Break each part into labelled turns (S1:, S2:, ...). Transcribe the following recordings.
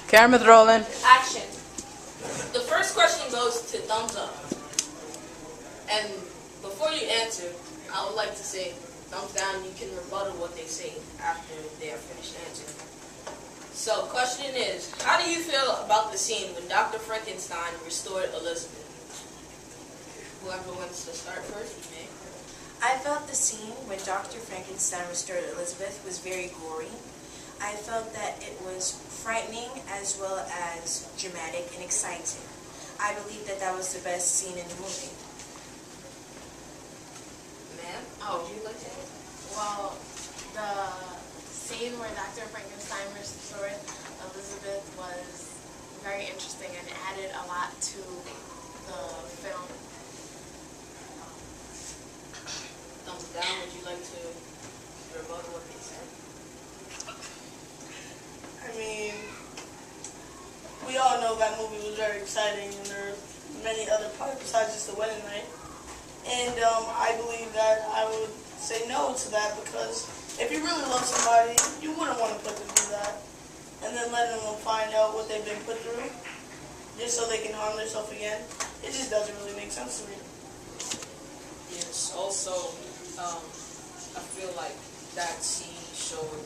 S1: Camera's rolling.
S2: Action. The first question goes to thumbs up. And before you answer, I would like to say thumbs down. You can rebuttal what they say after they are finished answering. So, question is, how do you feel about the scene when Dr. Frankenstein restored Elizabeth? Whoever wants to start first, you may.
S3: I felt the scene when Dr. Frankenstein restored Elizabeth was very gory. I felt that it was frightening as well as dramatic and exciting. I believe that that was the best scene in the movie.
S2: Ma'am, would you like to answer?
S4: Well, the scene where Dr. Frankenstein restored Elizabeth was very interesting and added a lot to the film.
S2: Thumbs down, would you like to rebuttal what they said?
S5: I mean, we all know that movie was very exciting, and there are many other parts besides just the wedding night. And I believe that I would say no to that, because if you really love somebody, you wouldn't want to put them through that, and then letting them find out what they've been put through, just so they can harm themselves again. It just doesn't really make sense to me.
S2: Yes, also, I feel like that scene showed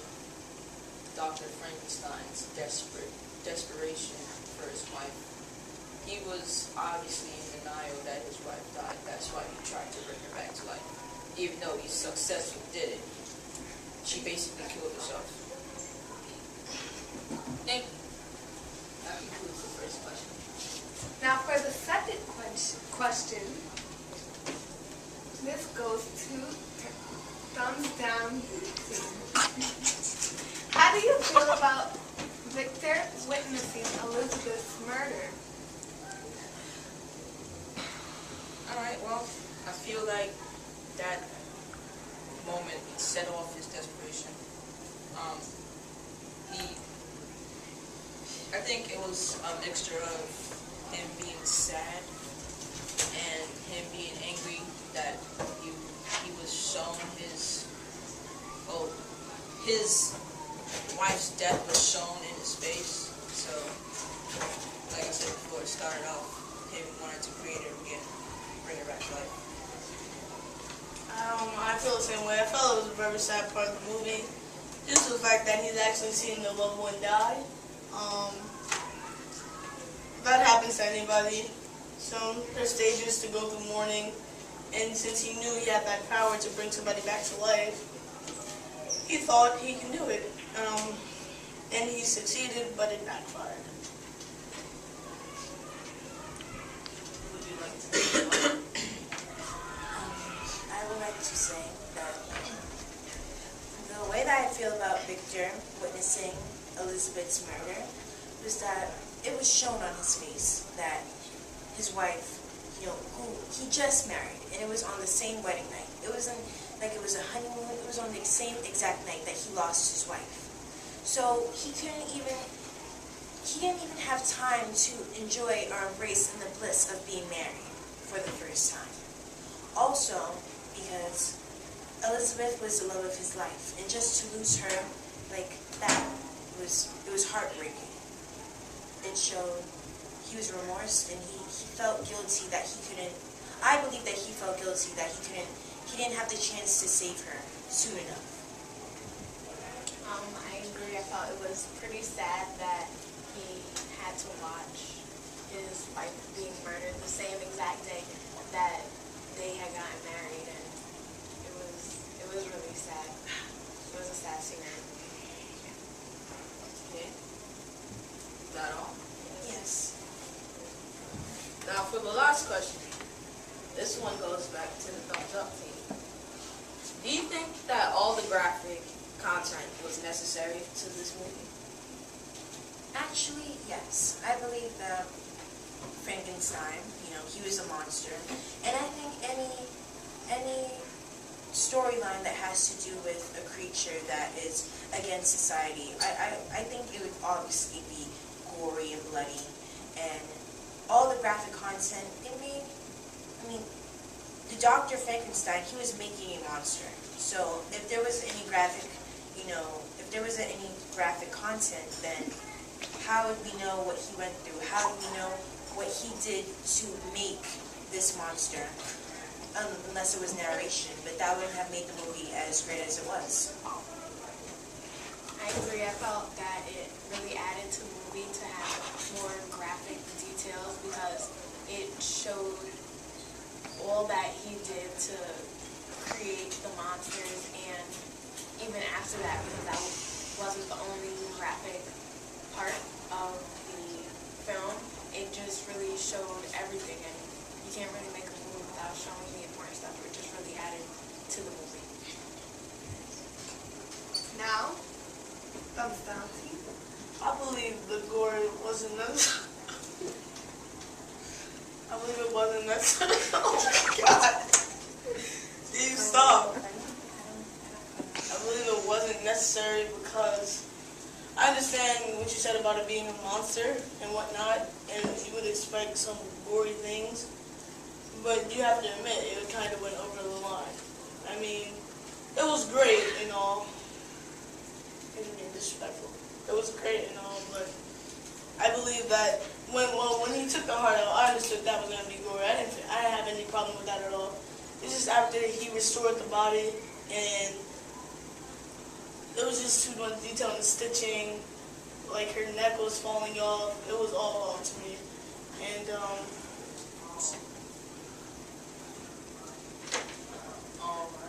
S2: Dr. Frankenstein's desperation for his wife. He was obviously in denial that his wife died. That's why he tried to bring her back to life. Even though he successfully did it, she basically killed herself. Thank you. That concludes the first question.
S6: Now for the second question, this goes to thumbs down. How do you feel about Victor witnessing Elizabeth's murder?
S2: Alright, well, I feel like that moment set off his desperation. I think it was a mixture of him being sad and him being angry that he was shown his wife's death was shown in his face. So, like I said before, it started off him wanting to create her again, bring her back to life.
S5: I feel the same way. I felt it was a very sad part of the movie. Just the fact that he's actually seeing the loved one die. That happens to anybody. So there's stages to go through mourning, and since he knew he had that power to bring somebody back to life, he thought he can do it. And he succeeded, but it backfired.
S2: Would you like to say more?
S3: I would like to say that the way that I feel about Victor witnessing Elizabeth's murder was that it was shown on his face that his wife, who he just married, and it was on the same wedding night. It wasn't like it was a honeymoon. It was on the same exact night that he lost his wife. So he didn't even have time to enjoy or embrace in the bliss of being married for the first time. Also, because Elizabeth was the love of his life, and just to lose her like that it was heartbreaking. It showed he was remorsed, and he felt guilty that he couldn't. I believe that he felt guilty that he didn't have the chance to save her soon enough.
S4: I agree. I felt it was pretty sad that he had to watch his wife being murdered the same exact day that they had gotten married, and it was really sad. It was a sad scene.
S2: Okay. Is that all?
S3: Yes.
S2: Now for the last question. This one goes back to the thumbs up team. Do you think that all the graphic content was necessary to this movie?
S3: Actually, yes. I believe that Frankenstein, he was a monster. And I think any storyline that has to do with a creature that is against society, I think it would obviously be gory and bloody. And all the graphic content, the Dr. Frankenstein, he was making a monster. So if there was any graphic content, then how would we know what he went through? How would we know what he did to make this monster? Unless it was narration, but that wouldn't have made the movie as great as it was.
S4: I agree. I felt that it really added to the movie to have more graphic details because it showed all that he did to create the monsters, and even after that, because that wasn't the only graphic part of the film, it just really showed everything, and you can't really make a movie without showing the important stuff. It just really added to the movie.
S6: Now, thumbs down team.
S5: I believe the gore wasn't necessary. I believe it wasn't necessary. Oh my God. Steve, stop. I believe it wasn't necessary because I understand what you said about it being a monster and whatnot, and you would expect some gory things, but you have to admit it kind of went over the line. I mean, it was great and all. It was being disrespectful. It was great and all, but I believe that when he took the heart out, I understood that was going to be gory. I didn't have any problem with that at all. It's just after he restored the body, and it was just too much detail in the stitching, like her neck was falling off. It was all off to me. And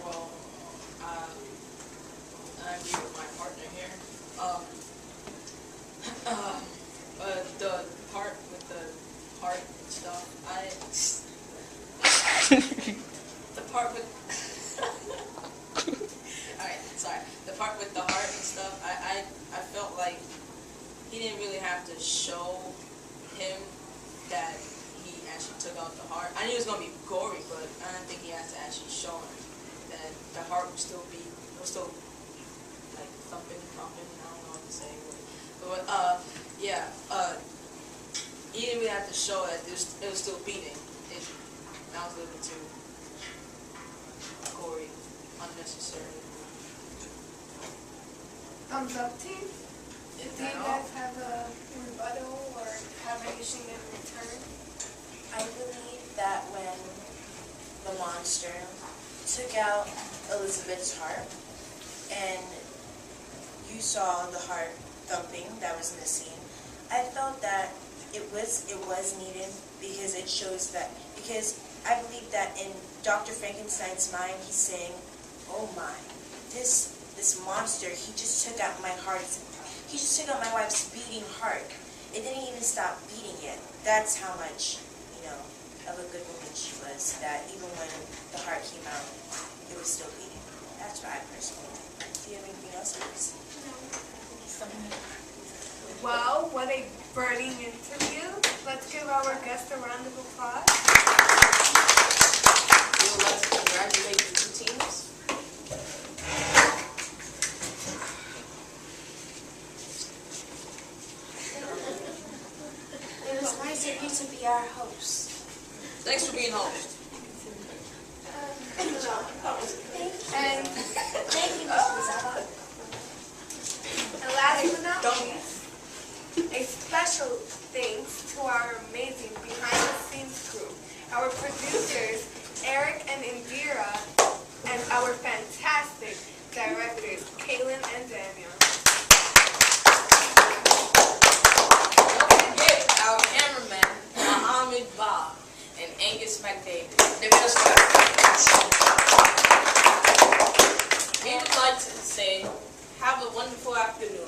S2: well, I agree with my partner here. The part with the heart and stuff, the part with, alright, sorry, the part with the heart and stuff, I felt like he didn't really have to show him that he actually took out the heart. I knew it was going to be gory, but I didn't think he had to actually show him that the heart would still like thumping, I don't know what to say. But, yeah, he didn't really have to show that it was still beating. That was a little bit too gory, unnecessary.
S6: Thumbs up team. Do
S2: Is
S6: you
S2: that all?
S6: guys have a rebuttal or have anything in return?
S3: I believe that when the monster took out Elizabeth's heart and you saw the heart thumping that was missing, I felt that it was needed because it shows that, because I believe that in Dr. Frankenstein's mind, he's saying, oh my, this monster, he just took out my heart. He just took out my wife's beating heart. It didn't even stop beating yet. That's how much, of a good woman she was, that even when the heart came out, it was still beating. That's what I personally think. Do you have anything else, Liz?
S6: Well, what a burning interview. Let's give our guest a round of applause.
S2: We would like to congratulate the two teams.
S3: It was nice of you to be our host.
S2: Thanks for being host.
S6: And
S3: Thank you, Mrs. Zaba.
S6: and last but not least, a special thanks to our amazing behind-the-scenes crew, our producers, Eric and Indira, and our fantastic directors, Kaylin and Daniel.
S2: Don't forget our cameraman, Muhammad Bob, and Angus McDavid. They were just We would like to say, have a wonderful afternoon.